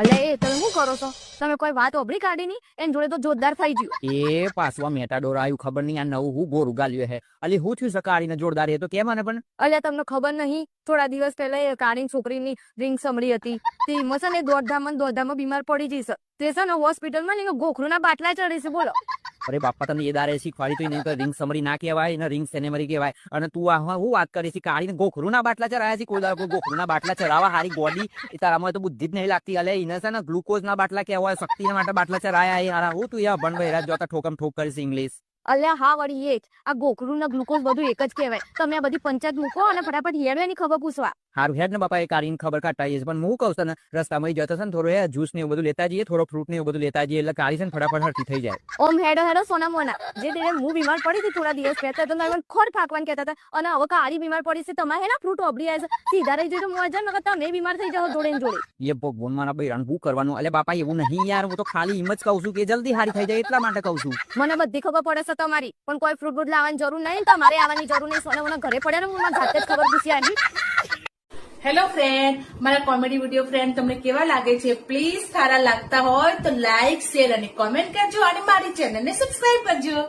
એટલે એ તમે શું કરો છો? તમે કોઈ વાત ઓબળી કાઢી ની એની જોડે તો જોરદાર થઈ ગયું. એ પાછું આ મેટાડોર આવ્યું ખબર નહીં આ નવું હું ગોરું ગાલ્યું હે અલી હું થયું સકાળીને જોરદાર એ તો કેમ મને પણ એટલે તમને ખબર નહીં થોડા દિવસ પહેલા એ કાળી છોકરીની રિંગ સંભળી હતી તે મસા ને દોડધામાં બીમાર પડી જઈશ તે છે ને હોસ્પિટલમાં ગોખરુના બાટલા ચડે છે બોલો. અરે બાપા તને એ દારે શીખવાડી તો નહીં તો રિંગ સમરી ના કહેવાય ને રિંગ સેનેમરી કહેવાય અને તું આ હું વાત કરી છે કાળીને ગોખરુના બાટલા ચડાયા છે કોઈ દાડો ગોખરુના બાટલા ચડાવવા હારી ગોડી એ તારામાં તો બુદ્ધિ જ નહીં લાગતી અલે એને છે ને ગ્લુકોઝના બાટલા કહેવાય શક્તિના માટે બાટલા ચડાયા યાર હું તું યાર ભણ વહેરા જોતા ઠોકમ ઠોક કરીશ ઇંગ્લિશ. અલ્યા હા વળી એ જ આ ગોખરુના ગ્લુકોઝ બધું એક જ કહેવાય. તમે આ બધી પંચાયત મૂકો અને ફટાફટ હેડવે ની ખબર પૂછવા. હારું હેડ ને બાપા એ કાઢીને ખબર કાઢતા છે પણ હું કહું છું ને રસ્તામાં જતો છે ને થોડો જ્યુસ ને એવું બધું લેતા જઈએ થોડો ફ્રૂટ ને એવું બધું લેતા જઈએ એટલે કાઢી છે ને ફટાફટ હરતી થઈ જાય. ઓમ હેડો સોના મોના જે તે હું બીમાર પડી હતી થોડા દિવસ પહેલા તો તમે ખોર ફાકવાન કહેતા હતા અને હવે કાળી બીમાર પડી છે તમારે હેના ફ્રૂટ ઓબળી આવે છે સીધા રહી જજો મજા ન કરતા તમે બીમાર થઈ જાવ જોડે જોડે. એ ભગવાન મારા બૈરાન શું કરવાનું અલે બાપા એવું નહીં યાર હું તો ખાલી એમ જ કહું છું કે જલ્દી હારી થઈ જાય એટલા માટે કહું છું. મને બધી ખબર પડે છે તમારી પણ કોઈ ફ્રૂટ બૂટ લાવવાની જરૂર નહીં તમારે આવવાની જરૂર નહીં સોના મોના ઘરે પડ્યા ને હું મારા જાતે જ ખબર પૂછી આવી. હેલો ફ્રેન્ડ, મારા કોમેડી વિડીયો ફ્રેન્ડ તમને કેવા લાગે છે? પ્લીઝ સારા લાગતા હોય તો લાઈક શેર અને કોમેન્ટ કરજો અને મારી ચેનલને સબસ્ક્રાઇબ કરજો.